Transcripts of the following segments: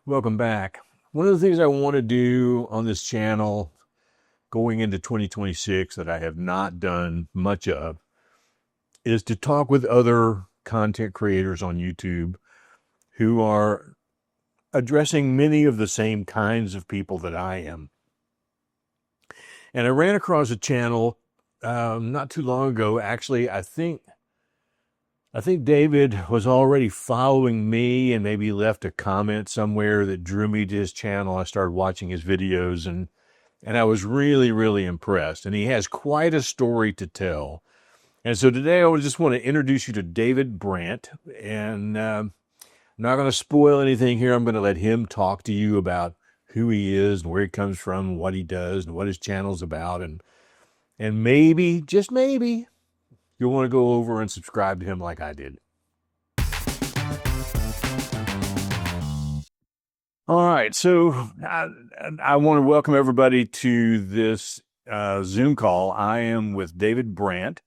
Welcome back. One of the things I want to do on this channel going into 2026 that I have not done much of is to talk with other content creators on YouTube who are addressing many of the same kinds of people that I am. And I ran across a channel not too long ago. Actually, I think David was already following me and maybe left a comment somewhere that drew me to his channel. I started watching his videos and I was really, really impressed. And he has quite a story to tell. And so today I just want to introduce you to David Brandt. And I'm not going to spoil anything here. I'm going to let him talk to you about who he is and where he comes from, what he does, and what his channel's about. And maybe, just maybe, you'll want to go over and subscribe to him like I did. All right, so I want to welcome everybody to this Zoom call. I am with David Brandt,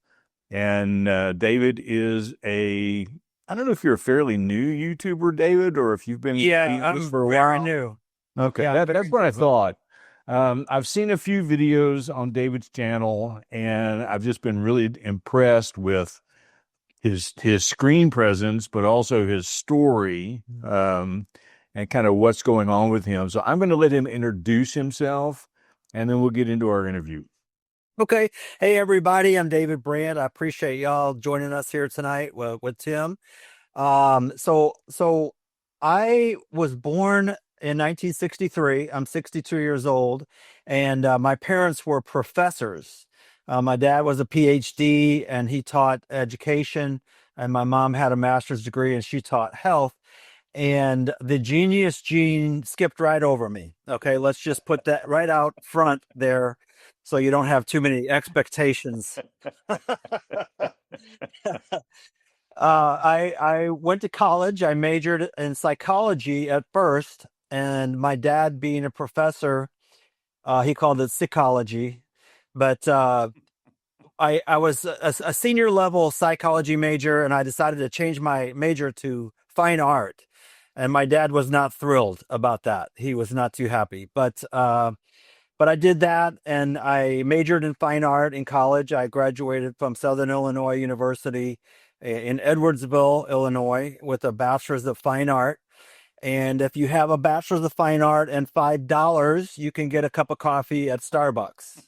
and David is I don't know if you're a fairly new YouTuber, David, or if you've been Yeah, this I'm for a very while. new. Okay, Yeah, that's what I thought. I've seen a few videos on David's channel, and I've just been really impressed with his screen presence, but also his story, and kind of what's going on with him. So I'm going to let him introduce himself, and then we'll get into our interview. okay. Hey, everybody, I'm David Brandt. I appreciate y'all joining us here tonight with Tim. So I was born in 1963. I'm 62 years old, and my parents were professors. My dad was a PhD, and he taught education, and my mom had a master's degree, and she taught health. And the genius gene skipped right over me. Okay, let's just put that right out front there so you don't have too many expectations. I went to college. I majored in psychology at first, and my dad, being a professor, he called it psychology. But I was a senior level psychology major, and I decided to change my major to fine art. And my dad was not thrilled about that. He was not too happy. But I did that, and I majored in fine art in college. I graduated from Southern Illinois University in Edwardsville, Illinois, with a bachelor's of fine art. And if you have a bachelor's of fine art and $5, you can get a cup of coffee at Starbucks.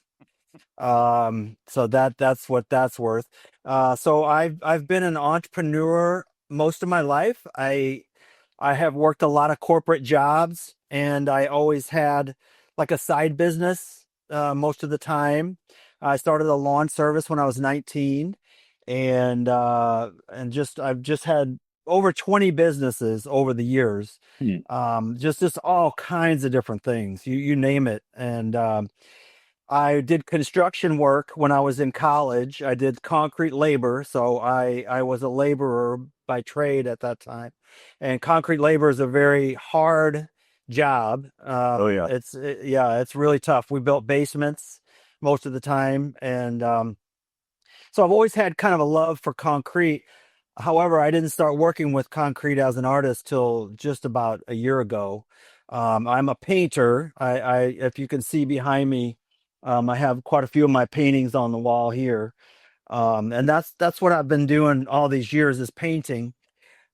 So that's what that's worth. So I've been an entrepreneur most of my life. I have worked a lot of corporate jobs, and I always had like a side business most of the time. I started a lawn service when I was 19, and just I've just had over 20 businesses over the years. Hmm. Just all kinds of different things. You name it. And I did construction work when I was in college. I did concrete labor, so I was a laborer by trade at that time. And concrete labor is a very hard job. Oh yeah. Yeah, it's really tough. We built basements most of the time, and so I've always had kind of a love for concrete. However, I didn't start working with concrete as an artist till just about a year ago. I'm a painter. If you can see behind me, I have quite a few of my paintings on the wall here, and that's what I've been doing all these years is painting.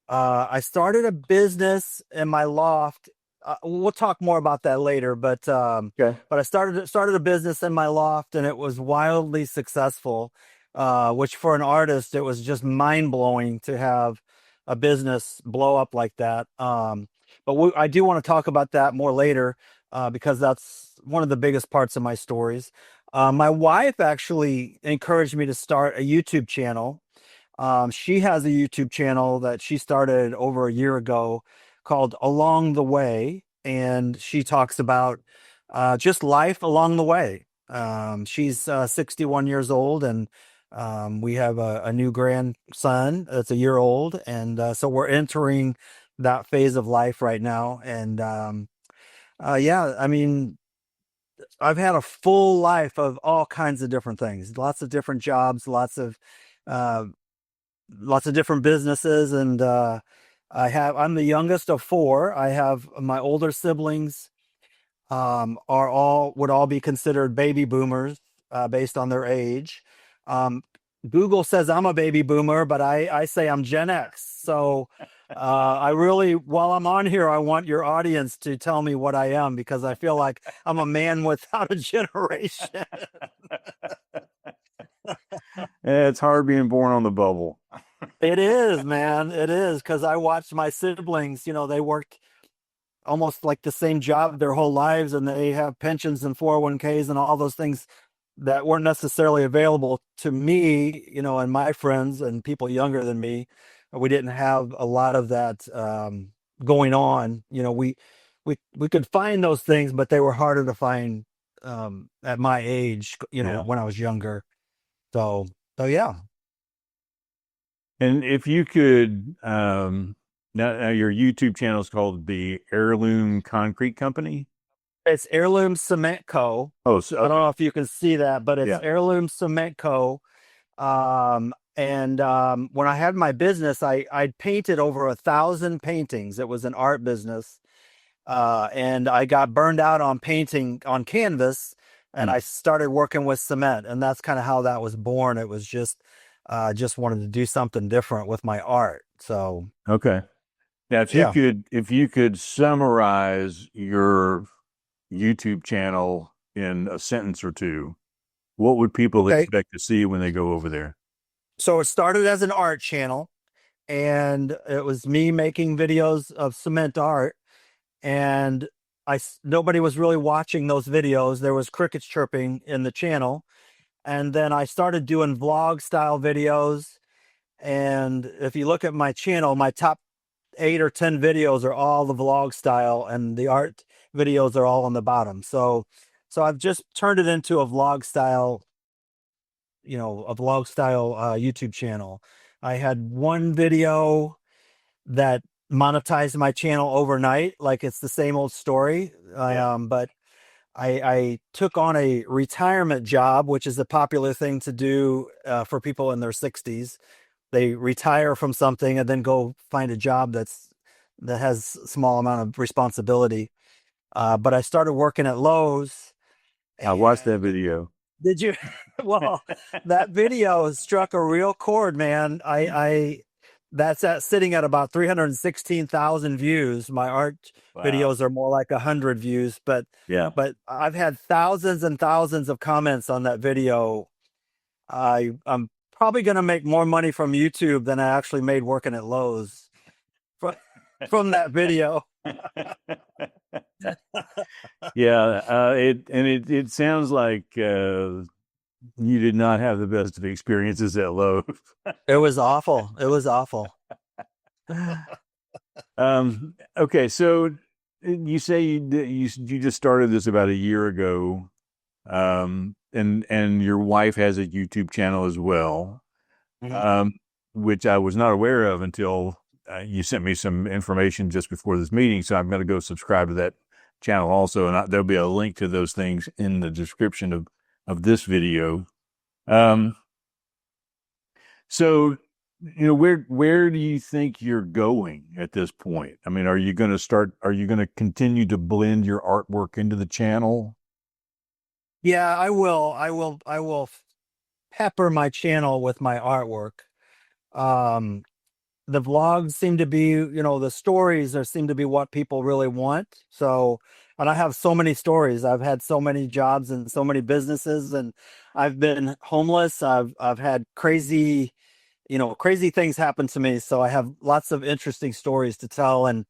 I started a business in my loft. We'll talk more about that later, Okay. but I started a business in my loft, and it was wildly successful. Which for an artist, it was just mind blowing to have a business blow up like that. But I do want to talk about that more later because that's one of the biggest parts of my stories. My wife actually encouraged me to start a YouTube channel. She has a YouTube channel that she started over a year ago called Along the Way, and she talks about just life along the way. She's 61 years old, and we have a new grandson that's a year old, and so we're entering that phase of life right now. And yeah, I mean, I've had a full life of all kinds of different things, lots of different jobs, uh, lots of different businesses, and I'm the youngest of four. I have my older siblings are all would all be considered baby boomers based on their age. Um, Google says I'm a baby boomer, but I say I'm Gen X. So I really, while I'm on here, I want your audience to tell me what I am because I feel like I'm a man without a generation. It's hard being born on the bubble. It is, man. It is because I watched my siblings. They worked almost like the same job their whole lives, and they have pensions and 401ks and all those things that weren't necessarily available to me, and my friends and people younger than me. We didn't have a lot of that going on. We could find those things, but they were harder to find at my age, Yeah. when I was younger. So, so yeah. And if you could, now your YouTube channel is called the Heirloom Concrete Company. It's Heirloom Cement Co. Oh, so, I don't okay. know if you can see that, but it's Yeah. Heirloom Cement Co. And when I had my business, I'd painted over 1,000 paintings. It was an art business. And I got burned out on painting on canvas, and Hmm. I started working with cement, and that's kind of how that was born. It was just wanted to do something different with my art. So Okay. Now, yeah. if you could summarize your YouTube channel in a sentence or two, what would people Okay. expect to see when they go over there? So it started as an art channel, and it was me making videos of cement art, and nobody was really watching those videos. There was crickets chirping in the channel, and then I started doing vlog style videos. And if you look at my channel, my top 8 or 10 videos are all the vlog style, and the art videos are all on the bottom. So I've just turned it into a vlog style YouTube channel. I had one video that monetized my channel overnight, like it's the same old story. Yeah. But I took on a retirement job, which is a popular thing to do for people in their 60s. They retire from something and then go find a job that has a small amount of responsibility. But I started working at Lowe's, I watched that and video. did you? Well, that video struck a real chord, man. That's sitting at about 316,000 views. My art Wow. videos are more like 100 views, but Yeah. I've had thousands and thousands of comments on that video. I'm probably going to make more money from YouTube than I actually made working at Lowe's from, from that video. Yeah. It sounds like you did not have the best of experiences at Lowe's. It was awful. It was awful. Okay, so you say you just started this about a year ago, and your wife has a YouTube channel as well, Mhm. um, which I was not aware of until you sent me some information just before this meeting. So I'm going to go subscribe to that channel also, and there'll be a link to those things in the description of this video. Um, so, where do you think you're going at this point? I mean, are you going to continue to blend your artwork into the channel? Yeah, I will. I will pepper my channel with my artwork. Um, the vlogs seem to be, the stories seem to be what people really want. So, and I have so many stories. I've had so many jobs and so many businesses, and I've been homeless. I've had crazy things happen to me. So I have lots of interesting stories to tell. And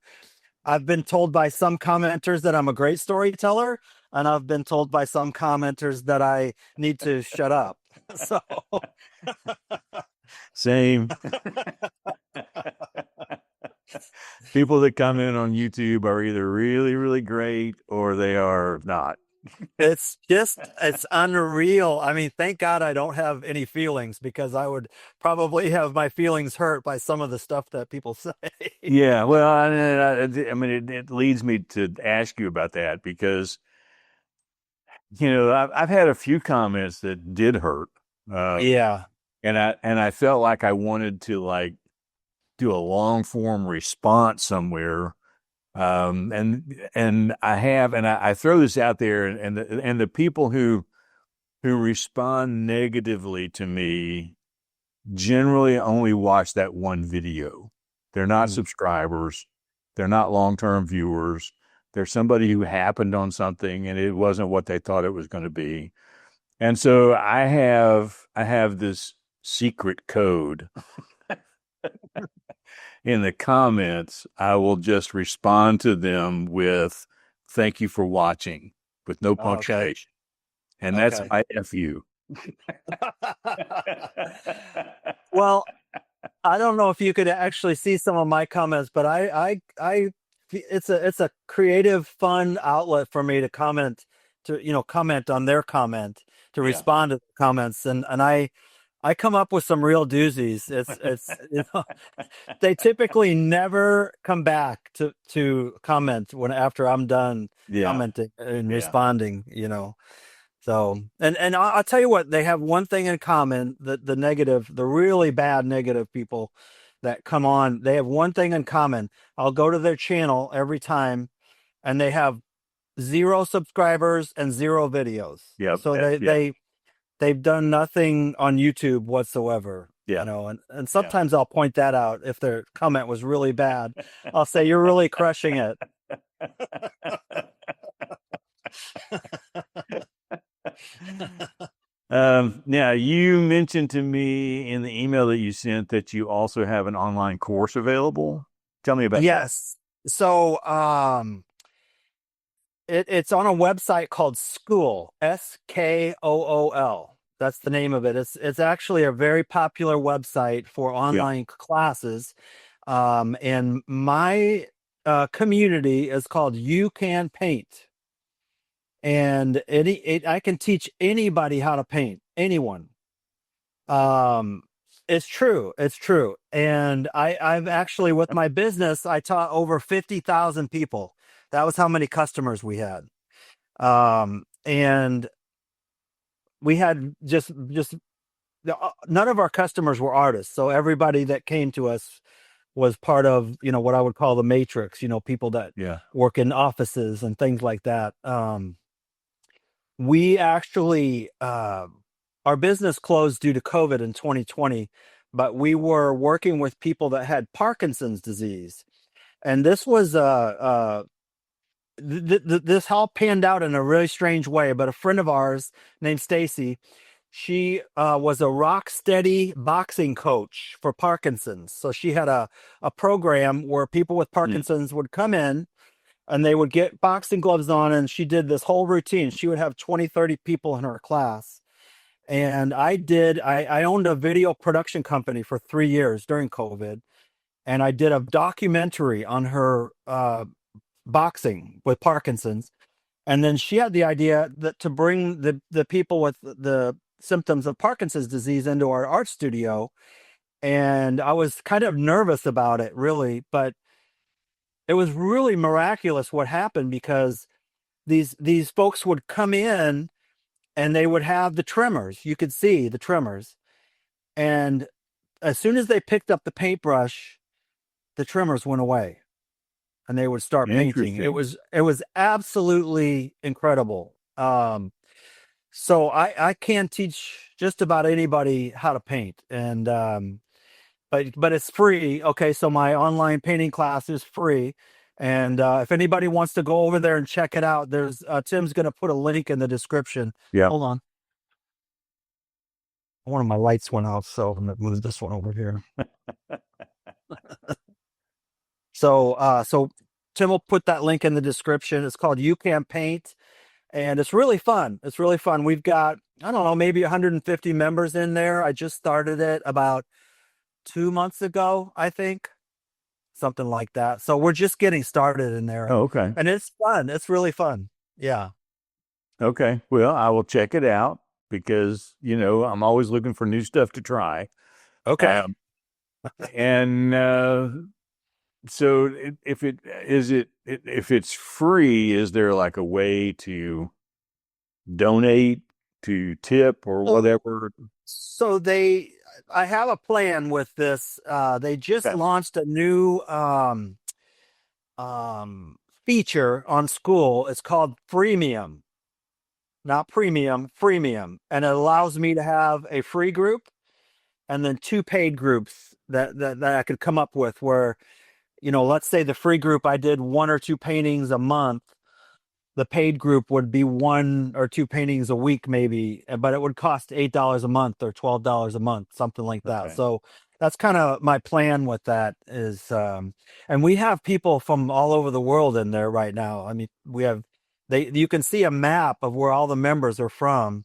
I've been told by some commenters that I'm a great storyteller, and I've been told by some commenters that I need to shut up. So, Same. People that comment on YouTube are either really, really great or they are not. it's unreal. I mean, thank God I don't have any feelings because I would probably have my feelings hurt by some of the stuff that people say. Yeah, well, I mean, it leads me to ask you about that because I've had a few comments that did hurt, uh, Yeah. and I felt like I wanted to like do a long form response somewhere. And I have, and I throw this out there, and the people who respond negatively to me generally only watch that one video. They're not Mm. subscribers. They're not long-term viewers. They're somebody who happened on something and it wasn't what they thought it was going to be. And so I have this secret code in the comments. I will just respond to them with "Thank you for watching" with no Oh, okay. punctuation, and that's Okay. my FU. Well, I don't know if you could actually see some of my comments, but it's a creative, fun outlet for me to comment on their comment, to Yeah. respond to the comments, and I come up with some real doozies. They typically never come back to comment when after I'm done Yeah. commenting and Yeah. responding. So, and I'll tell you what, they have one thing in common, the negative, the really bad negative people that come on, they have one thing in common. I'll go to their channel every time and they have 0 subscribers and 0 videos. Yep. So Yeah. they've done nothing on YouTube whatsoever, Yeah. and Yeah. sometimes I'll point that out if their comment was really bad. I'll say, "You're really crushing it." Now you mentioned to me in the email that you sent that you also have an online course available. Tell me about that. Yes. So, it's on a website called School, Skool. That's the name of it. It's actually a very popular website for Yeah. online classes. And my community is called You Can Paint. And I can teach anybody how to paint, anyone. Um, it's true. It's true. And I've actually, with my business, I taught over 50,000 people. That was how many customers we had. And we had just none of our customers were artists. So everybody that came to us was part of, what I would call the matrix, people that Yeah. work in offices and things like that. We actually, our business closed due to COVID in 2020, but we were working with people that had Parkinson's disease. And this was, this all panned out in a really strange way. But a friend of ours named Stacy, she was a rock steady boxing coach for Parkinson's. So she had a program where people with Mm. Parkinson's would come in and they would get boxing gloves on, and she did this whole routine. She would have 20, 30 people in her class. And I owned a video production company for 3 years during COVID. And I did a documentary on her boxing with Parkinson's. And then she had the idea that to bring the people with the symptoms of Parkinson's disease into our art studio. And I was kind of nervous about it, really, but it was really miraculous what happened, because these folks would come in and they would have the tremors. You could see the tremors. And as soon as they picked up the paintbrush, the tremors went away and they would start painting. It Interesting. was it was absolutely incredible. So I can teach just about anybody how to paint, and but it's free. Okay, so my online painting class is free, and if anybody wants to go over there and check it out, there's Tim's going to put a link in the description. Yeah. Hold on, one of my lights went out, so I'm going to move this one over here. So Tim will put that link in the description. It's called You Can Paint, and it's really fun. It's really fun. We've got, I don't know, maybe 150 members in there. I just started it about 2 months ago, I think, something like that. So we're just getting started in there, Oh, okay. and it's fun. It's really fun. Yeah. Okay. Well, I will check it out because, I'm always looking for new stuff to try. Okay. Um, and so if it's free, is there like a way to donate to tip or So, whatever? so I have a plan with this. They just Yeah. launched a new um, feature on school. It's called freemium, not premium, freemium, and it allows me to have a free group and then two paid groups that I could come up with. Where, let's say the free group I did one or two paintings a month. The paid group would be one or two paintings a week, maybe, but it would cost $8 a month or $12 a month, something like that. Okay. So that's kind of my plan with that is, and we have people from all over the world in there right now. I mean, you can see a map of where all the members are from,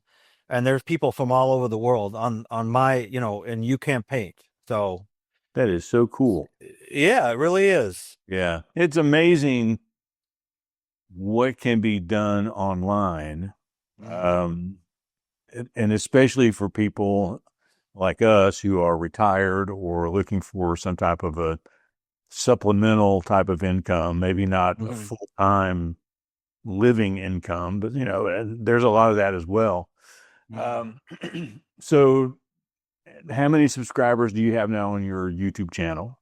and there's people from all over the world on my, and you can't paint. So That is so cool. yeah, it really is. Yeah. It's amazing what can be done online. Mhm. Um, and especially for people like us who are retired or looking for some type of a supplemental type of income, maybe not a Mhm. full time living income, but there's a lot of that as well. Mhm. Um, so, how many subscribers do you have now on your YouTube channel?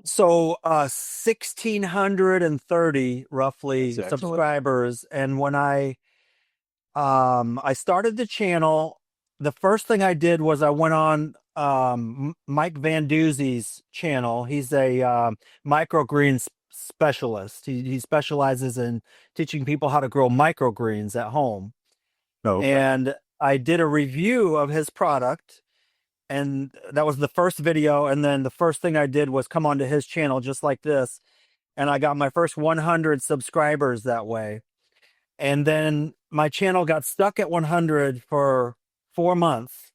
So 1,630 That's roughly excellent. subscribers. And when I started the channel, the first thing I did was I went on Mike Van Duzey's channel. He's a microgreens specialist. He specializes in teaching people how to grow microgreens at home. Oh, okay. And I did a review of his product, and that was the first video. And then the first thing I did was come onto his channel just like this, and I got my first 100 subscribers that way. And then my channel got stuck at 100 for 4 months,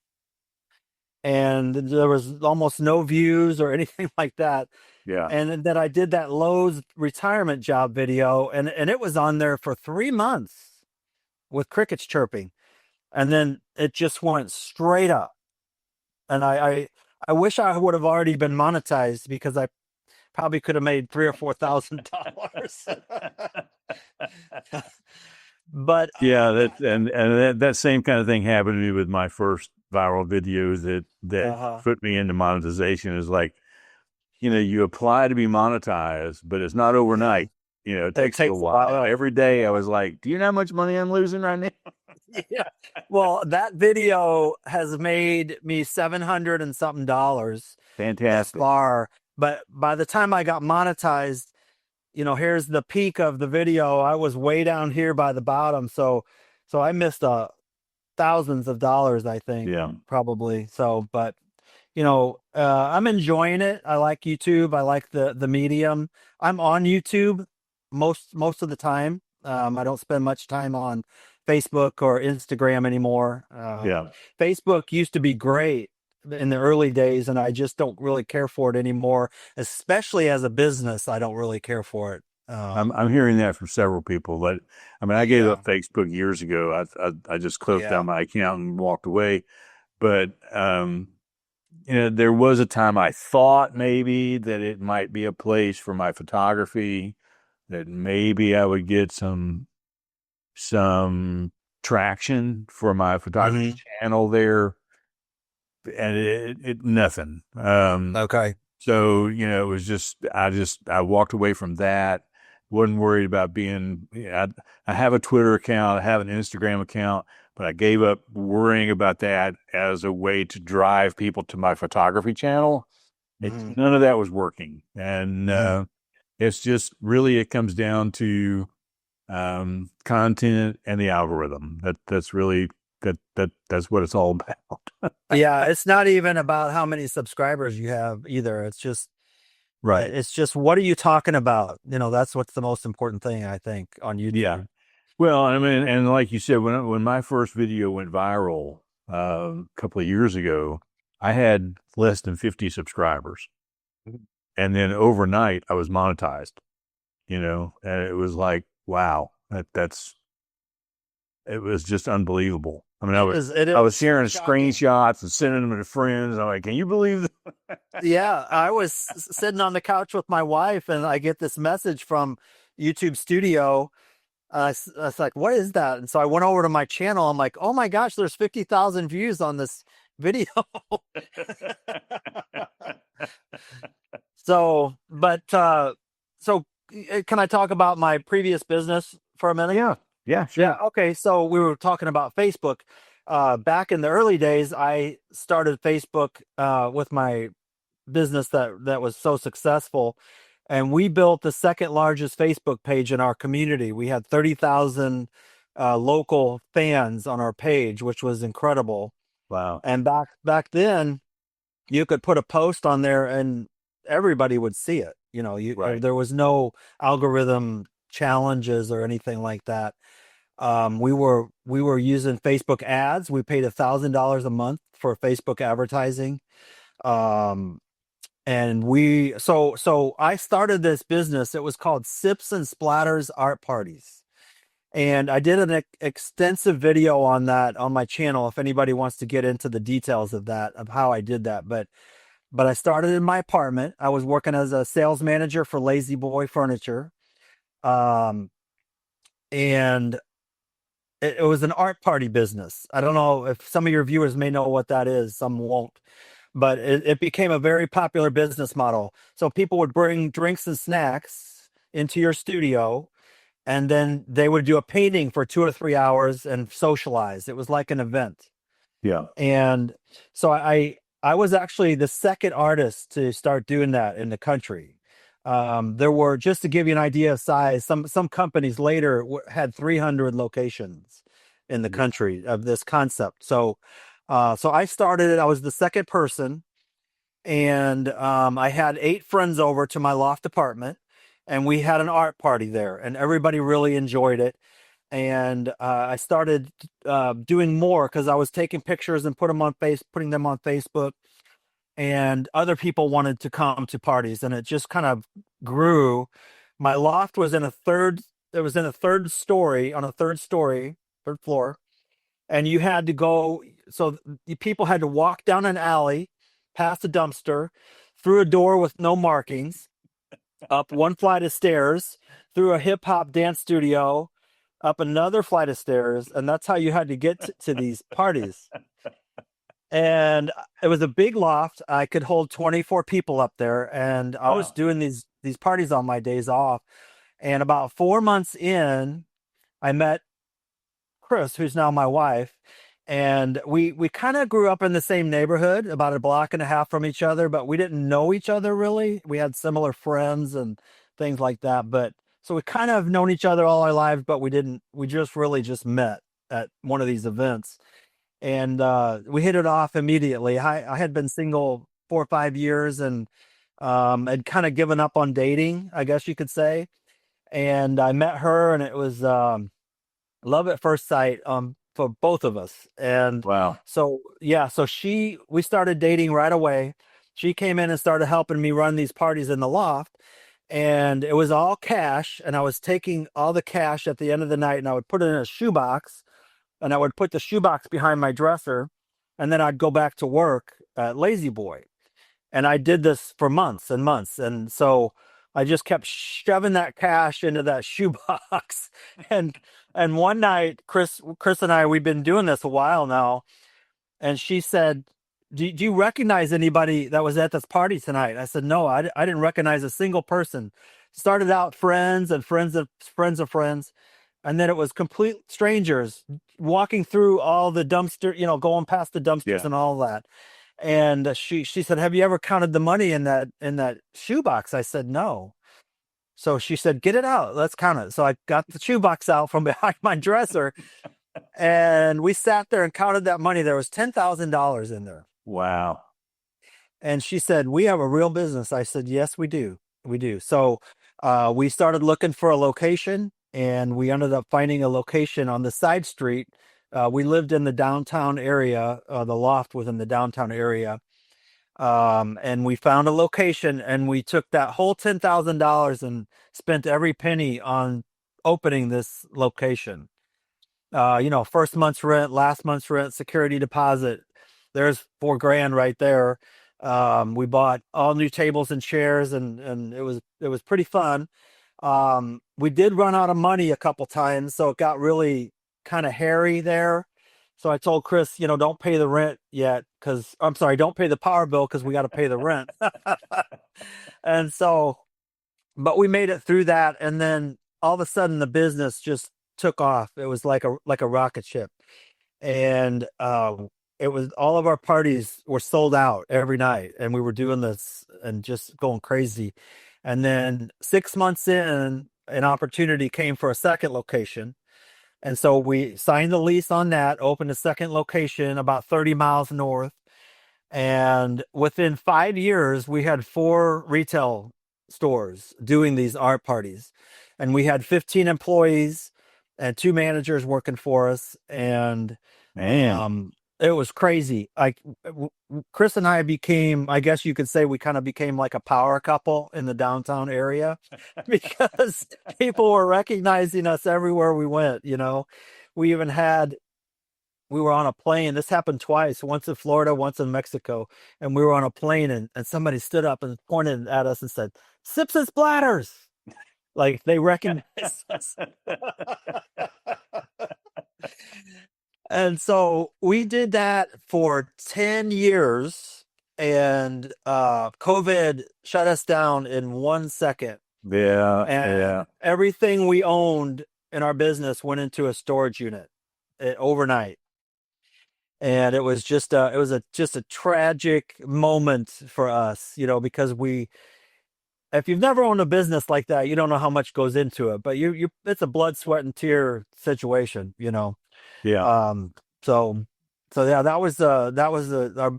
and there was almost no views or anything like that. Yeah. And then I did that Lowe's retirement job video, and it was on there for 3 months with crickets chirping, and then it just went straight up. And I wish I would have already been monetized, because I probably could have made $3,000 or $4,000. But Yeah, that same kind of thing happened to me with my first viral videos that uh-huh. put me into monetization. Is like, you apply to be monetized, but it's not Yeah. overnight. It It takes a takes a while. while. Every day I was like, do you know how much money I'm losing right now? Yeah. Well, that video has made me 700 and something dollars thus Fantastic. far. But by the time I got monetized, here's the peak of the video. I was way down here by the bottom. So I missed thousands of dollars, I think, Yeah. probably. So, but I'm enjoying it. I like YouTube. I like the medium. I'm on YouTube most of the time. I don't spend much time on Facebook or Instagram anymore. Yeah. Facebook used to be great in the early days, and I just don't really care for it anymore. Especially as a business, I don't really care for it. I'm hearing that from several people. But I mean, I gave Yeah, up Facebook years ago. I just closed down yeah. my account and walked away. But there was a time I thought maybe that it might be a place for my photography, that maybe I would get some traction for my photography Hmm. channel there, and it nothing. Okay. So, it was I walked away from that. Wasn't worried about being, I have a Twitter account, I have an Instagram account, but I gave up worrying about that as a way to drive people to my photography channel. Hmm. None of that was working. And, Hmm. it's just really, it comes down to, content and the algorithm. That's really, that's what it's all about. Yeah, it's not even about how many subscribers you have either. Right. It's just what are you talking about? That's what's the most important thing, I think, on Yeah. YouTube. Well, I mean, and like you said, when my first video went viral a couple of years ago, I had less than 50 subscribers, and then overnight I was monetized. And it was like, wow, it was just unbelievable. I mean, It I was is sharing shocking. screenshots and sending them to friends. I'm like, can you believe that? Yeah, I was sitting on the couch with my wife, and I get this message from YouTube Studio. I was like, what is that? And so I went over to my channel. I'm like, oh my gosh, there's 50,000 views on this video. So, so can I talk about my previous business for a minute? Yeah. Yeah, Yeah. sure. Okay. So we were talking about Facebook. Back in the early days, I started Facebook with my business that was so successful, and we built the second largest Facebook page in our community. We had 30,000 local fans on our page, which was incredible. Wow. And back then, you could put a post on there and everybody would see it. Right. There was no algorithm challenges or anything like that. We were using Facebook ads. We paid $1,000 a month for Facebook advertising. Um, and so I started this business. It was called Sips and Splatters Art Parties. And I did an extensive video on that on my channel if anybody wants to get into the details of that, of how I did that. But I started in my apartment. I was working as a sales manager for Lazy Boy Furniture. Um, and it was an art party business. I don't know if some of your viewers may know what that is, some won't, but it became a very popular business model. So people would bring drinks and snacks into your studio, and then they would do a painting for 2 or 3 hours and socialize. It was like an event. Yeah. And so I was actually the second artist to start doing that in the country. There were, just to give you an idea of size, some companies later had 300 locations in the country of this concept. So I started it. I was the second person, and I had 8 friends over to my loft apartment, and we had an art party there, and everybody really enjoyed it. And I started doing more because I was taking pictures and putting them on Facebook, and other people wanted to come to parties, and it just kind of grew. My loft was in a third. It was in a third story, on a third story, third floor, and you had to go. So the people had to walk down an alley, past a dumpster, through a door with no markings, up one flight of stairs, through a hip hop dance studio, up another flight of stairs, and that's how you had to get to these parties. And it was a big loft. I could hold 24 people up there, and I was Wow. doing these parties on my days off. And about 4 months in, I met Chris, who's now my wife, and we kind of grew up in the same neighborhood, about a block and a half from each other, but we didn't know each other really. We had similar friends and things like that, but so we kind of known each other all our lives, but we didn't. We just really just met at one of these events, and we hit it off immediately. I had been single 4 or 5 years, and had kind of given up on dating, I guess you could say. And I met her, and it was love at first sight for both of us. And Wow. so yeah, so we started dating right away. She came in and started helping me run these parties in the loft, and it was all cash, and I was taking all the cash at the end of the night, and I would put it in a shoebox, and I would put the shoebox behind my dresser, and then I'd go back to work at Lazy Boy. And I did this for months and months. And so I just kept shoving that cash into that shoebox. And and one night, Chris and I, we've been doing this a while now, and she said, do you recognize anybody that was at this party tonight? I said, no, I didn't recognize a single person. Started out friends and friends of friends of friends. And then it was complete strangers walking through all the dumpster, going past the dumpsters Yeah. and all that. And she said, have you ever counted the money in that shoebox? I said, no. So she said, get it out. Let's count it. So I got the shoebox out from behind my dresser, and we sat there and counted that money. There was $10,000 in there. Wow. And she said, we have a real business. I said, yes, we do. We do. So we started looking for a location, and we ended up finding a location on the side street. We lived in the downtown area. The loft was in the downtown area. And we found a location, and we took that whole $10,000 and spent every penny on opening this location. First month's rent, last month's rent, security deposit. There's $4,000 right there. We bought all new tables and chairs, and it was pretty fun. we did run out of money a couple times, so it got really kind of hairy there. So I told Chris, don't pay the rent yet, because I'm sorry, don't pay the power bill because we got to pay the rent. And so, but we made it through that, and then all of a sudden the business just took off. It was like a rocket ship, and it was all of our parties were sold out every night, and we were doing this and just going crazy. And then 6 months in, an opportunity came for a second location, and so we signed the lease on that, opened a second location about 30 miles north. And within 5 years, we had 4 retail stores doing these art parties. And we had 15 employees and 2 managers working for us. And Man, it was crazy. Chris and I became, I guess you could say, we kind of became like a power couple in the downtown area because people were recognizing us everywhere we went. We even had we were on a plane. This happened twice, once in Florida, once in Mexico. And we were on a plane, and somebody stood up and pointed at us and said, "Sips and Splatters." Like they recognized us. And so we did that for 10 years, and COVID shut us down in 1 second. yeah, yeah. And everything we owned in our business went into a storage unit overnight. And it was just a tragic moment for us, because if you've never owned a business like that, you don't know how much goes into it, but it's a blood, sweat, and tear situation. Yeah. Um, so, so yeah,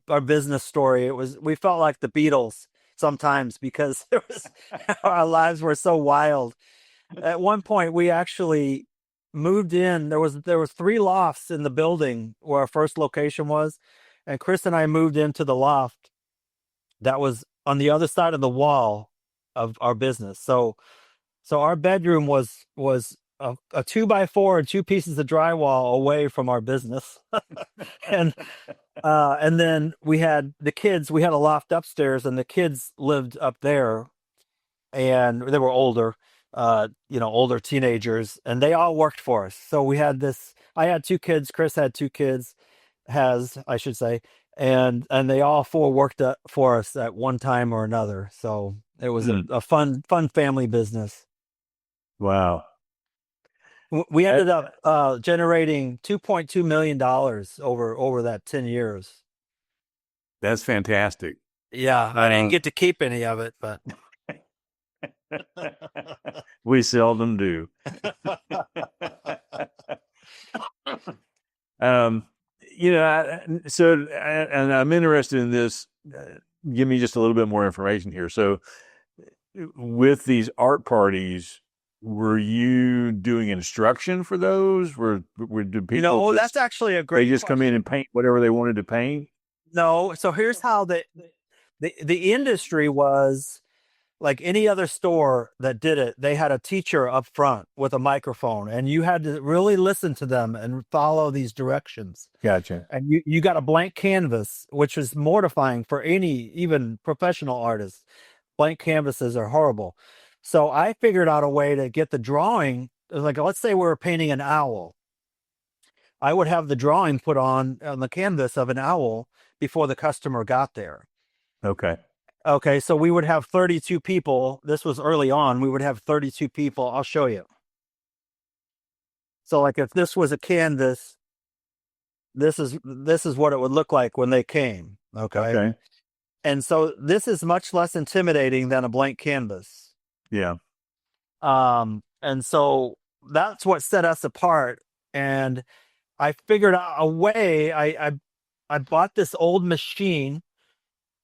our business story. We felt like the Beatles sometimes because our lives were so wild. At one point, we actually moved in. There was 3 lofts in the building where our first location was, and Chris and I moved into the loft that was on the other side of the wall of our business. So our bedroom was a 2x4 and 2 pieces of drywall away from our business, and and then we had the kids. We had a loft upstairs, and the kids lived up there, and they were older teenagers, and they all worked for us. So we had this. I had 2 kids. Chris had 2 kids, I should say, and they all 4 worked for us at one time or another. So it was Mm, a fun family business. wow. We Uh, ended up generating $2.2 million over that 10 years. That's fantastic. Yeah, I didn't get to keep any of it, but We seldom do. Um, and I'm interested in this. Give me just a little bit more information here. So, with these art parties, were you doing instruction for those? Did people that's actually a they great just come in question. and paint whatever they wanted to paint? No, so here's how the industry was. Like any other store that did it, they had a teacher up front with a microphone, and you had to really listen to them and follow these directions. Gotcha. And you got a blank canvas, which is mortifying for even professional artists. Blank canvases are horrible. So I figured out a way to get the drawing. Like, let's say we were painting an owl. I would have the drawing put on the canvas of an owl before the customer got there. Okay. Okay, so we would have 32 people. This was early on. We would have 32 people. I'll show you. So like if this was a canvas, this is what it would look like when they came. Okay. Okay. And so this is much less intimidating than a blank canvas. Yeah. And so that's what set us apart. And I figured out a way. I bought this old machine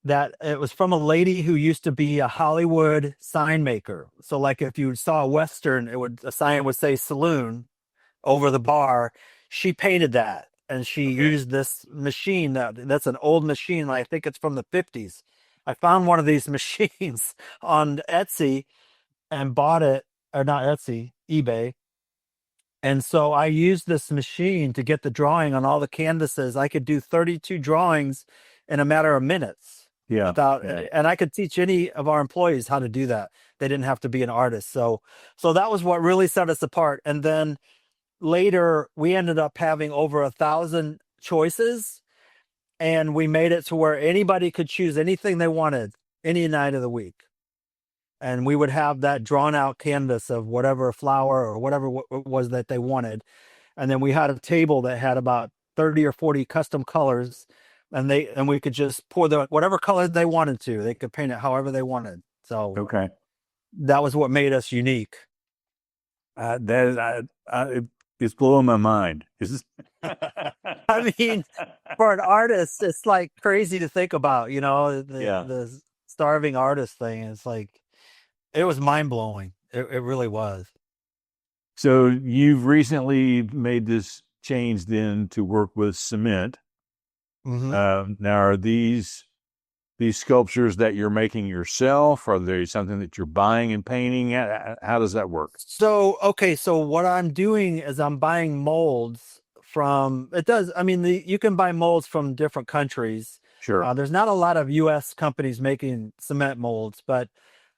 that it was from a lady who used to be a Hollywood sign maker. So like if you saw a Western, a sign would say saloon over the bar. She painted that, and she Okay. used this machine that's an old machine. I think it's from the 50s. I found one of these machines on Etsy and bought it, or not Etsy, eBay. And so I used this machine to get the drawing on all the canvases. I could do 32 drawings in a matter of minutes Yeah. without, Yeah. and I could teach any of our employees how to do that. They didn't have to be an artist. So that was what really set us apart. And then later we ended up having over 1,000 choices, and we made it to where anybody could choose anything they wanted any night of the week. And we would have that drawn out canvas of whatever flower or whatever it was that they wanted. And then we had a table that had about 30 or 40 custom colors, and we could just pour the whatever color they wanted to. They could paint it however they wanted. So Okay. that was what made us unique. That is, it's blowing my mind. Is I mean, for an artist, it's like crazy to think about, Yeah. the starving artist thing. It's like, it was mind blowing. It really was. So you've recently made this change then to work with cement. Mm-hmm. Now, are these sculptures that you're making yourself? Are they something that you're buying and painting? How does that work? So, okay, so what I'm doing is I'm buying molds from, you can buy molds from different countries. Sure. There's not a lot of US companies making cement molds, but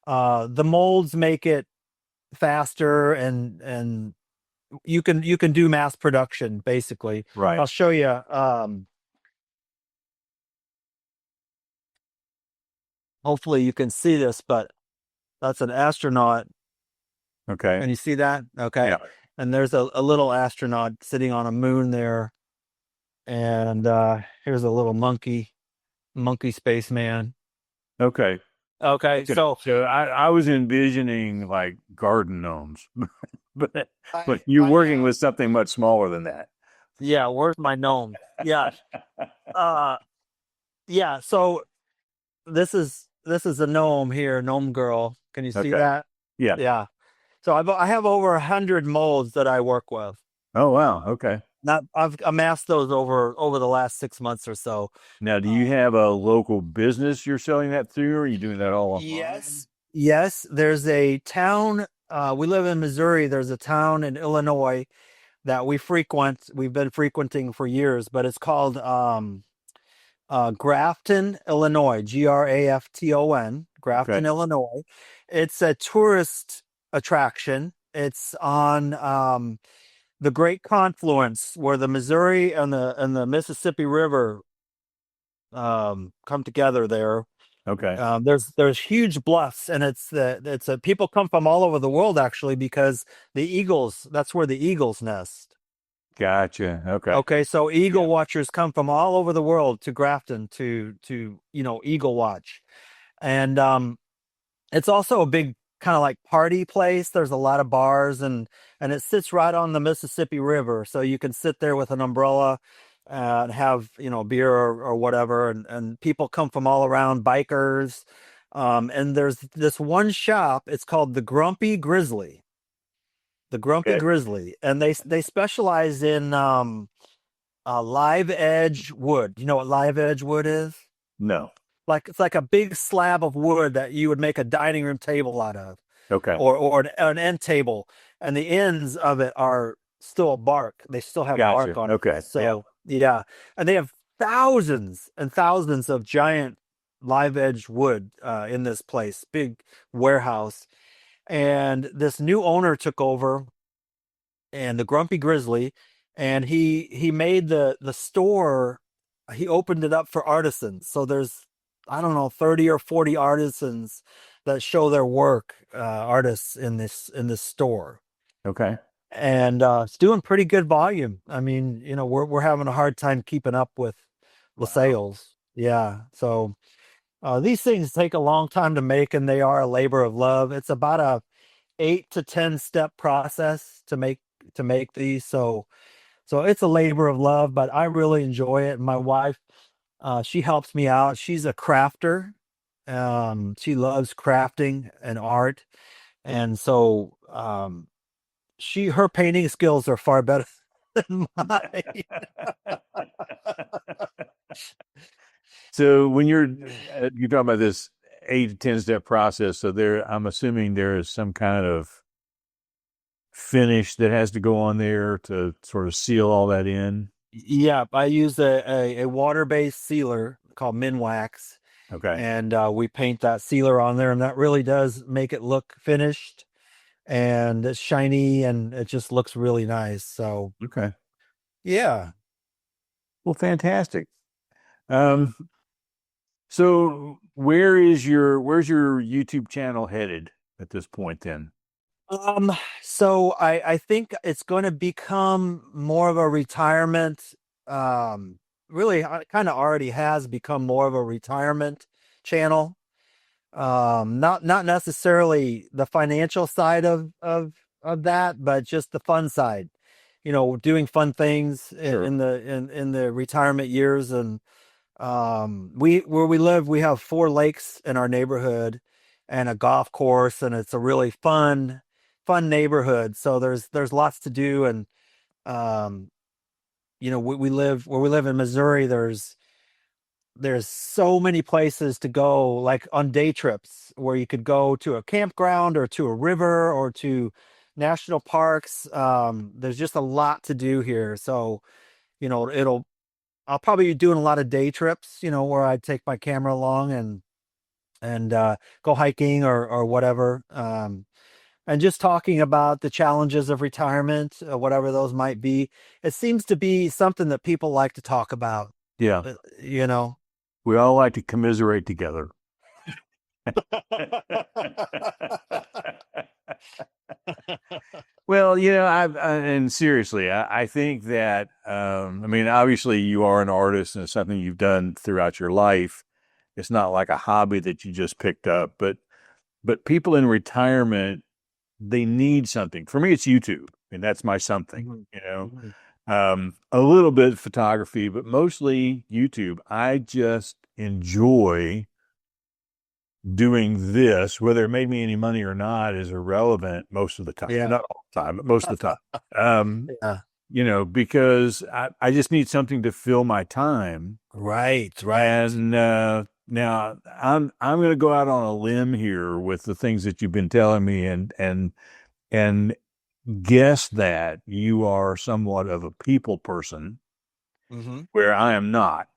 the molds make it faster, and you can do mass production basically. Right. I'll show you. Hopefully you can see this, but that's an astronaut. Okay. Can you see that? Okay. Yeah. And there's a little astronaut sitting on a moon there. And here's a little monkey spaceman. Okay. Okay. So So I was envisioning like garden gnomes, but I you're I working have with something much smaller than that. yeah, where's my gnome? Yeah. Uh yeah, so this is a gnome here, gnome girl. Can you see Okay. that? Yeah. Yeah. So I have over 100 molds that I work with. Oh, wow. Okay. Not I've amassed those over the last 6 months or so. Now, do you have a local business you're selling that through, or are you doing that all online? Yes, there's a town. We live in Missouri. There's a town in Illinois that we frequent. We've been frequenting for years, but it's called Grafton, Illinois. Grafton, Grafton, Okay. Illinois. It's a tourist attraction. It's on the Great Confluence, where the Missouri and the Mississippi River come together there. Okay. There's huge bluffs, and it's people come from all over the world actually, because that's where the eagles nest. Gotcha. Okay. Okay, so eagle Yeah. watchers come from all over the world to Grafton to eagle watch. And it's also a big kind of like party place. There's a lot of bars, and it sits right on the Mississippi River, so you can sit there with an umbrella and have beer or whatever, and people come from all around, bikers. And there's this one shop. It's called the Grumpy Okay. Grizzly, and they specialize in live edge wood. You know what live edge wood is? No. Like, it's like a big slab of wood that you would make a dining room table out of, Okay. or an end table, and the ends of it are still bark. They still have bark Gotcha. on it. Okay. So yeah, and they have thousands and thousands of giant live edge wood in this place, big warehouse. And this new owner took over, and the Grumpy Grizzly, and he made the store. He opened it up for artisans. So there's, I don't know, 30 or 40 artisans that show their work, artists in this store. Okay. And it's doing pretty good volume. I mean, we're having a hard time keeping up with the Wow. sales. Yeah. So these things take a long time to make, and they are a labor of love. It's about a 8 to 10 step process to make these. So it's a labor of love, but I really enjoy it. My wife, she helps me out. She's a crafter. She loves crafting and art, and so her painting skills are far better than mine. So when you're talking about this 8 to 10 step process, so I'm assuming there is some kind of finish that has to go on there to sort of seal all that in. Yeah, I use a water-based sealer called Minwax, Okay. and we paint that sealer on there, and that really does make it look finished, and it's shiny, and it just looks really nice. So Okay. yeah. Well, fantastic. Um, so where's your YouTube channel headed at this point then? Um, so I think it's going to become more of a retirement. Really, kind of already has become more of a retirement channel. Not necessarily the financial side of that, but just the fun side. Doing fun things Sure. in the retirement years. And we where we live, we have 4 lakes in our neighborhood and a golf course, and it's a really fun neighborhood. So there's lots to do. And um we live where we live in Missouri. There's so many places to go, like on day trips, where you could go to a campground or to a river or to national parks. There's just a lot to do here. So, it'll I'll probably be doing a lot of day trips, where I take my camera along and go hiking or whatever. And just talking about the challenges of retirement, whatever those might be. It seems to be something that people like to talk about, Yeah. uh, you know. We all like to commiserate together. Well, and seriously, I think that, I mean, obviously you are an artist and it's something you've done throughout your life. It's not like a hobby that you just picked up, but people in retirement, they need something. For me, it's YouTube, and that's my something, Mhm, mhm. a little bit photography, but mostly YouTube. I just enjoy doing this. Whether it made me any money or not is irrelevant most of the time. Yeah. Not all the time, but most of the time. Um, Yeah. because I just need something to fill my time. Right, right. And now I'm going to go out on a limb here with the things that you've been telling me, and guess that you are somewhat of a people person, Hmm. where I am not.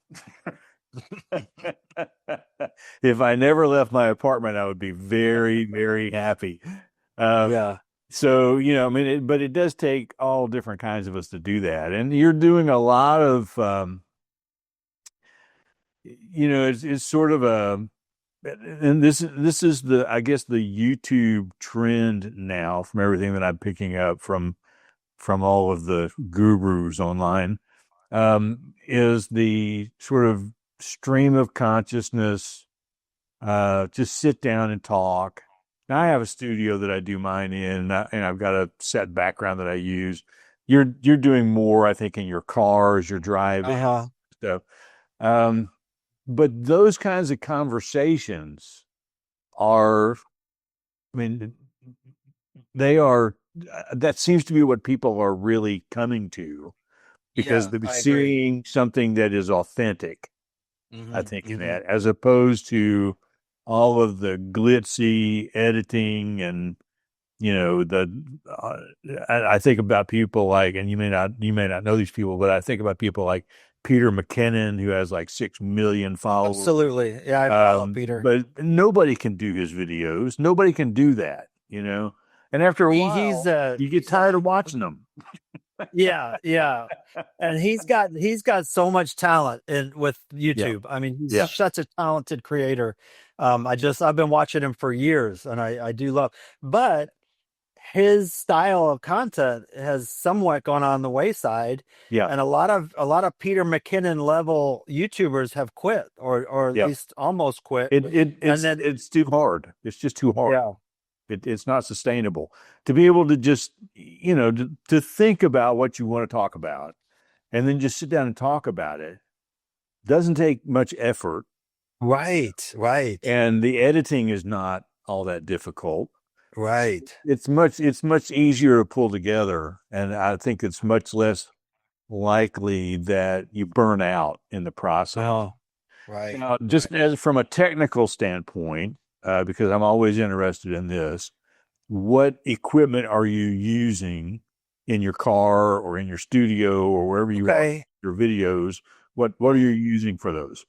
If I never left my apartment, I would be very, very happy. Uh, Yeah. so, I mean, but it does take all different kinds of us to do that. And you're doing a lot of, it's sort of and this is I guess the YouTube trend now, from everything that I'm picking up from all of the gurus online, is the sort of stream of consciousness. Just sit down and talk. Now, I have a studio that I do mine in, and I've got a set background that I use. You're doing more, I think, in your car as you're driving Uh-huh. stuff. Um, but those kinds of conversations are, I mean, they are. That seems to be what people are really coming to, because Yeah, they're I agree. seeing something that is authentic, I Hmm. think, in Hmm. that, as opposed to all of the glitzy editing and the uh, I think about people like, and you may not know these people, but I think about people like Peter McKinnon, who has like 6 million followers. Absolutely. Yeah, I follow Peter. But nobody can do his videos. Nobody can do that. And after a He's while, you get tired of watching them. yeah, yeah. And he's got so much talent in with Yeah, YouTube. I mean, he's yeah, such a talented creator. I've been watching him for years, and I do love, but his style of content has somewhat gone on the wayside, yeah, and a lot of Peter McKinnon level YouTubers have quit, or at yeah. least almost quit. And It's then it's too hard. It's just too hard. yeah, It's not sustainable to be able to just, to think about what you want to talk about and then just sit down and talk about it. Doesn't take much effort, right, right, and the editing is not all that difficult. right. It's much easier to pull together, and I think it's much less likely that you burn out in the process. Oh, right, Now, right. just as from a technical standpoint, because I'm always interested in this, what equipment are you using in your car or in your studio or wherever you are Okay. your videos? What are you using for those?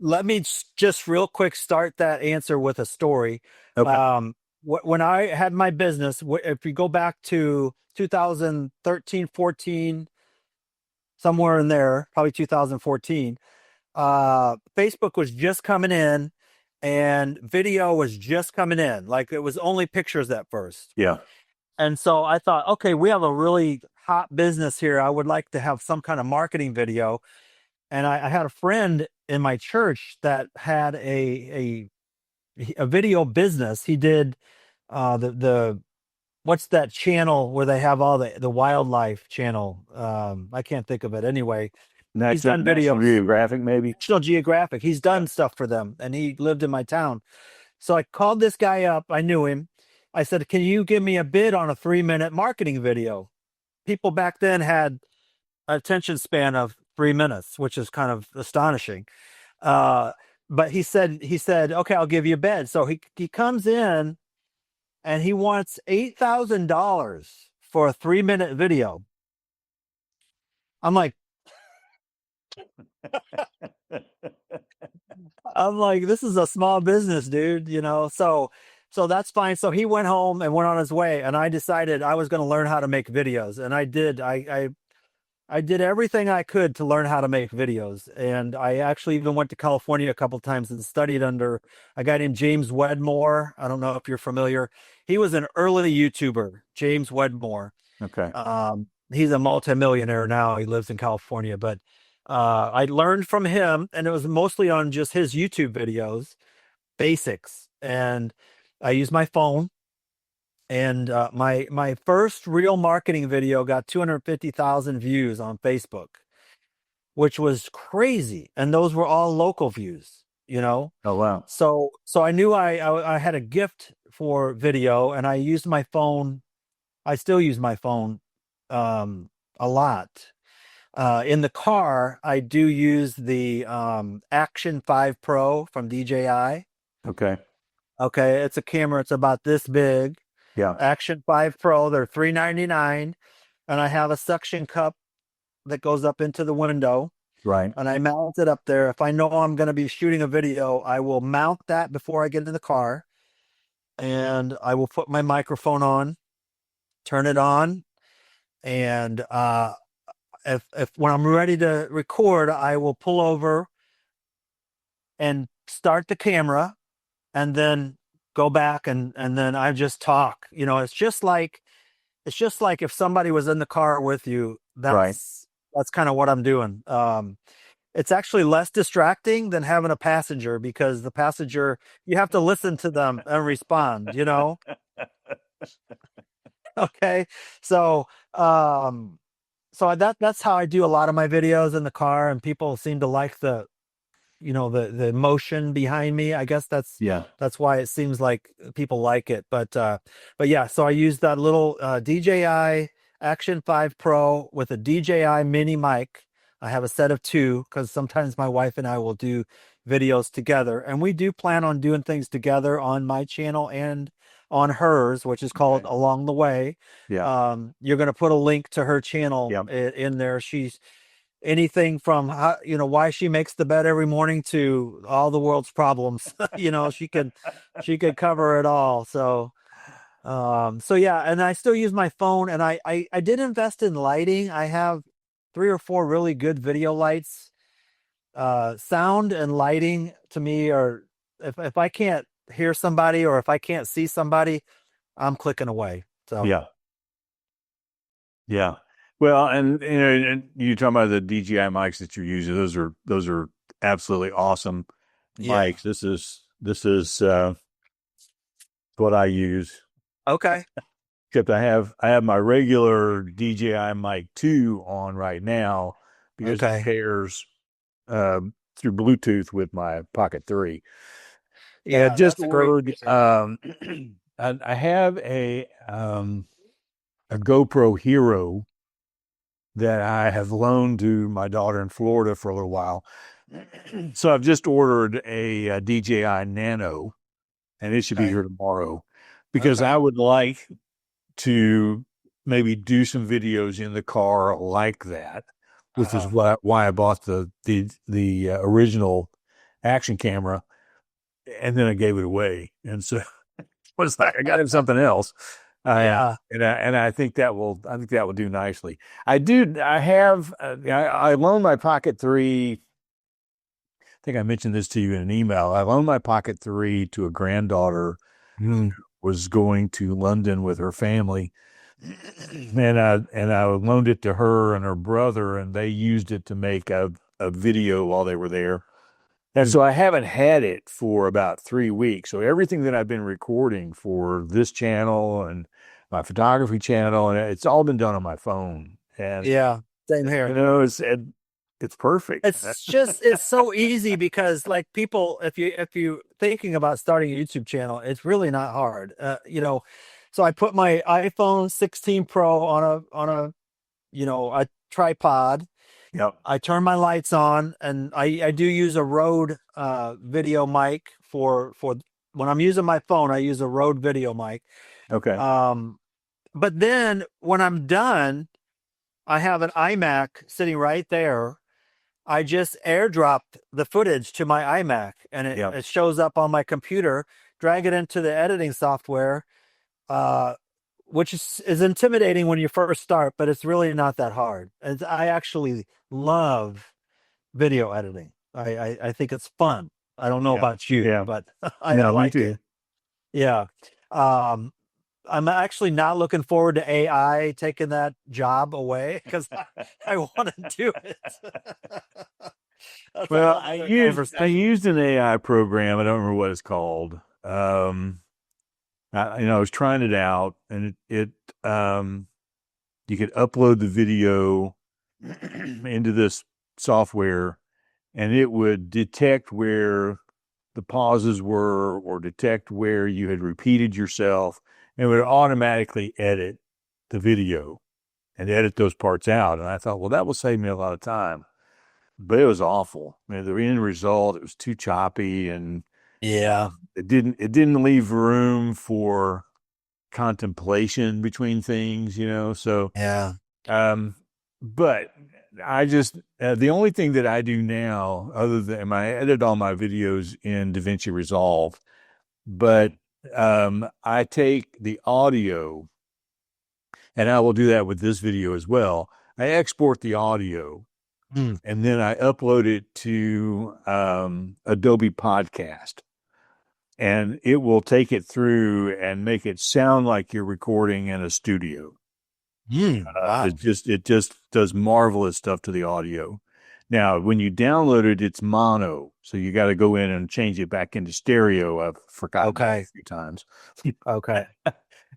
let me just real quick start that answer with a story. Okay. When I had my business, if you go back to 2013, 14, somewhere in there, probably 2014, Facebook was just coming in and video was just coming in. Like it was only pictures at first. Yeah. And so I thought, okay, we have a really hot business here. I would like to have some kind of marketing video. And I had a friend in my church that had a video business. He did the what's that channel where they have all the wildlife channel? I can't think of it anyway. He's done National videos. Geographic, maybe. National Geographic. He's done stuff for them, and he lived in my town. So I called this guy up. I knew him. I said, "Can you give me a bid on a 3-minute marketing video?" People back then had attention span of 3 minutes, which is kind of astonishing. But he said, okay, I'll give you a bid. So he comes in and he wants $8,000 for a 3-minute video. I'm like, this is a small business, dude, so that's fine. So he went home and went on his way, and I decided I was going to learn how to make videos. And I did. I did everything I could to learn how to make videos. And I actually even went to California a couple times and studied under a guy named James Wedmore. I don't know if you're familiar. He was an early YouTuber, James Wedmore. Okay. He's a multimillionaire now. He lives in California, but I learned from him, and it was mostly on just his YouTube videos, basics. And I used my phone. And my first real marketing video got 250,000 views on Facebook, which was crazy. And those were all local views, Oh, wow. So I knew I had a gift for video, and I used my phone. I still use my phone a lot. In the car, I do use the Action 5 Pro from DJI. Okay. Okay, it's a camera. It's about this big. Yeah. Action 5 Pro, they're $399, and I have a suction cup that goes up into the window, Right. and I mount it up there. If I know I'm going to be shooting a video, I will mount that before I get in the car, and I will put my microphone on, turn it on, and if when I'm ready to record, I will pull over and start the camera, and then go back and then I just talk. It's just like if somebody was in the car with you. That's kind of what I'm doing. It's actually less distracting than having a passenger, because the passenger, you have to listen to them and respond, Okay. So that's how I do a lot of my videos in the car, and people seem to like the emotion behind me. I guess that's why it seems like people like it. But yeah, so I use that little DJI Action 5 Pro with a DJI mini mic. I have a set of 2, because sometimes my wife and I will do videos together, and we do plan on doing things together on my channel and on hers, which is called Along the Way. Yeah. You're going to put a link to her channel in there. She's anything from how, why she makes the bed every morning to all the world's problems. She could cover it all. So yeah, and I still use my phone, and I did invest in lighting. I have 3 or 4 really good video lights. Sound and lighting to me are, if I can't hear somebody or if I can't see somebody, I'm clicking away. So yeah. Well, and and you're talking about the DJI mics that you're using. Those are absolutely awesome mics. This is what I use. Okay. Except I have my regular DJI mic 2 on right now, because it pairs through Bluetooth with my Pocket 3. Yeah, I just that's great. ordered. I have a GoPro Hero that I have loaned to my daughter in Florida for a little while. So I've just ordered a DJI Nano, and it should be here tomorrow, because I would like to maybe do some videos in the car like that, which is why I bought the original action camera, and then I gave it away. And so it was like I got him something else. Yeah. And I think that will do nicely. I loaned my Pocket 3. I think I mentioned this to you in an email. I loaned my Pocket 3 to a granddaughter Mm. was going to London with her family. And I loaned it to her and her brother, and they used it to make a video while they were there. And so I haven't had it for about 3 weeks. So everything that I've been recording for this channel and my photography channel, and it's all been done on my phone. And Yeah. Same here. it's perfect. It's so easy because like people, if you thinking about starting a YouTube channel, it's really not hard. So I put my iPhone 16 Pro on a tripod. Yep. I turn my lights on, and I do use a Rode video mic for when I'm using my phone. I use a Rode video mic. Okay. But then when I'm done, I have an iMac sitting right there. I just airdropped the footage to my iMac, and Yep. it shows up on my computer. Drag it into the editing software, which is intimidating when you first start, but it's really not that hard. And I actually love video editing. I think it's fun. I don't know Yeah. about you, Yeah. but I No, me like too. it. Yeah. Um, I'm actually not looking forward to AI taking that job away because I want to do it. That's a Well, whole I other used I conversation. used an AI program. I don't remember what it's called. I was trying it out, and you could upload the video into this software, and it would detect where the pauses were or detect where you had repeated yourself, and it would automatically edit the video and edit those parts out. And I thought, well, that will save me a lot of time. But it was awful. I mean, the end result, it was too choppy, and Yeah. it didn't leave room for contemplation between things, So, Yeah. um, but I just the only thing that I do now, other than I edit all my videos in DaVinci Resolve, but I take the audio, and I will do that with this video as well. I export the audio, Mm. and then I upload it to Adobe Podcast, and it will take it through and make it sound like you're recording in a studio. Wow. It just does marvelous stuff to the audio. Now, when you download it, it's mono, so you got to go in and change it back into stereo. I've forgotten that Okay. a few times. Okay.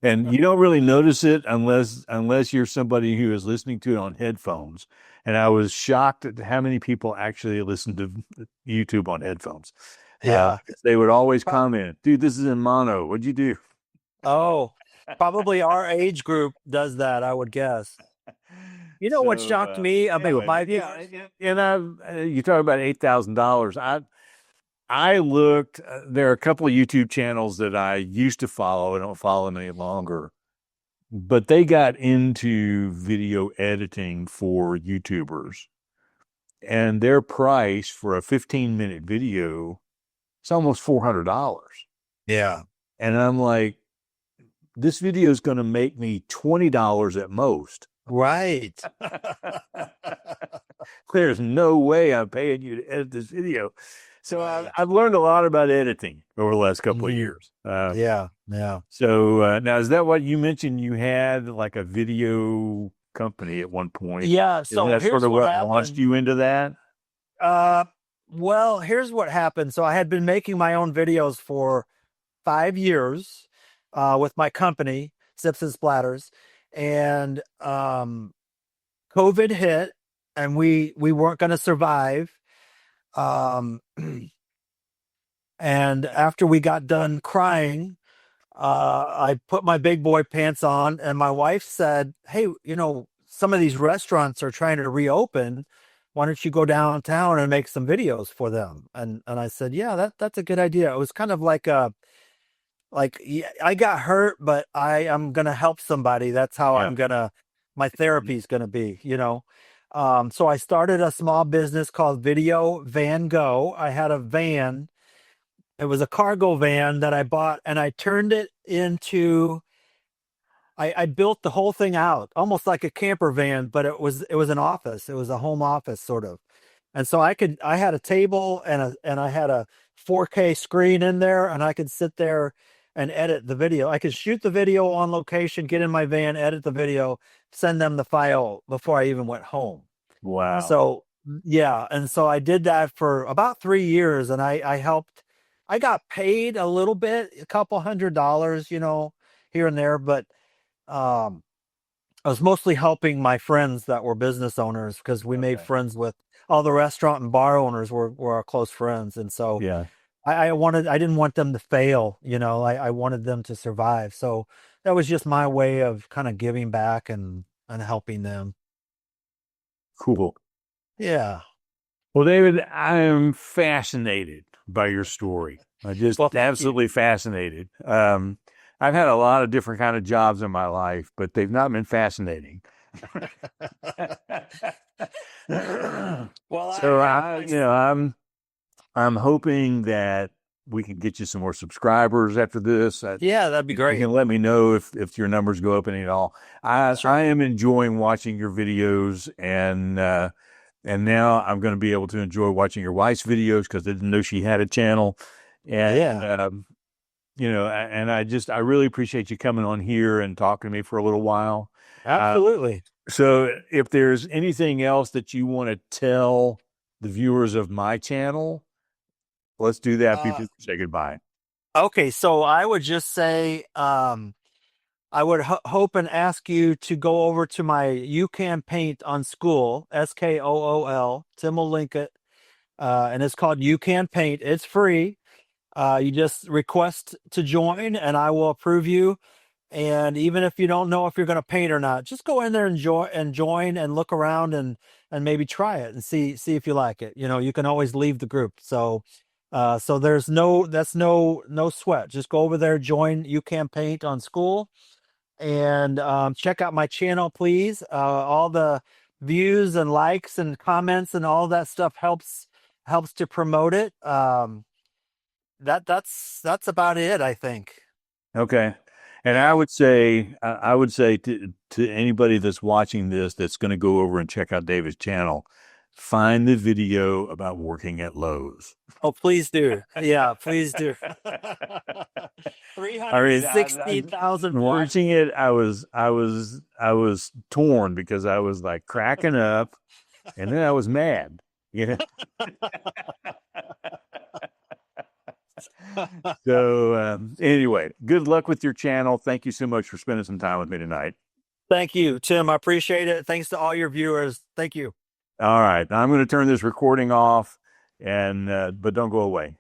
And you don't really notice it unless you're somebody who is listening to it on headphones. And I was shocked at how many people actually listen to YouTube on headphones. Yeah. They would always Pro- comment, "Dude, this is in mono. What'd you do?" Oh, probably our age group does that, I would guess. You know what So shocked me about anyway, my but viewers? yeah, you talk about $8,000. I looked. There are a couple of YouTube channels that I used to follow. I don't follow them any longer, but they got into video editing for YouTubers, and their price for a 15-minute video is almost $400. Yeah. And I'm like, this video is going to make me $20 at most. Right. There's no way I'm paying you to edit this video. So I've learned a lot about editing over the last couple of Mhm. years. Yeah. Yeah. So now, is that what you mentioned? You had like a video company at one point. Yeah. Is So that sort here's of what what launched happened. you into that? Well, here's what happened. So I had been making my own videos for 5 years with my company, Sips and Splatters, and COVID hit, and we weren't going to survive. Um, and after we got done crying, I put my big boy pants on, and my wife said, "Hey, some of these restaurants are trying to reopen. Why don't you go downtown and make some videos for them?" And I said, "Yeah, that's a good idea." It was kind of yeah, I got hurt, but I am gonna help somebody. That's how Yeah. my therapy is gonna be. So I started a small business called Video Van Go. I had a van. It was a cargo van that I bought, and I turned it into. I built the whole thing out, almost like a camper van, but it was an office. It was a home office sort of. And so I had a table and I had a 4K screen in there, and I could sit there and edit the video. I could shoot the video on location, get in my van, edit the video, send them the file before I even went home. Wow. So yeah, and so I did that for about 3 years, and I helped. I got paid a little bit, a couple $100, here and there, but um, I was mostly helping my friends that were business owners because we made Okay. friends with all the restaurant and bar owners were our close friends, and so Yeah. I didn't want them to fail, I wanted them to survive. So that was just my way of kind of giving back and helping them. Cool. Yeah. Well, David, I am fascinated by your story. I just Well, thank you. absolutely fascinated. I've had a lot of different kind of jobs in my life, but they've not been fascinating. Well, So I'm hoping that we can get you some more subscribers after this. yeah, that'd be You great. can let me know if your numbers go up any at all. I Sure. I am enjoying watching your videos, and now I'm going to be able to enjoy watching your wife's videos because I didn't know she had a channel, and Yeah, and I really appreciate you coming on here and talking to me for a little while. Uh, absolutely. so if there's anything else that you want to tell the viewers of my channel, let's do that Uh, before we say goodbye. okay, so I would just say, I would hope and ask you to go over to my You Can Paint on School, SKOOL. Tim will link it, and it's called You Can Paint. It's free. You just request to join, and I will approve you. And even if you don't know if you're going to paint or not, just go in there and join and look around and maybe try it and see if you like it. You can always leave the group. So there's no sweat. Just go over there, join You Can Paint on School, and check out my channel, please. All the views and likes and comments and all that stuff helps to promote it. That's about it, I think. Okay. And Yeah. I would say to anybody that's watching this that's going to go over and check out David's channel, find the video about working at Lowe's. Oh, please do. Yeah, please do. I mean, 360,000 views. watching it, I was torn because I was like cracking up, and then I was mad. You know. So anyway, good luck with your channel. Thank you so much for spending some time with me tonight. Thank you, Tim. I appreciate it. Thanks to all your viewers. Thank you. All right, I'm going to turn this recording off, and but don't go away.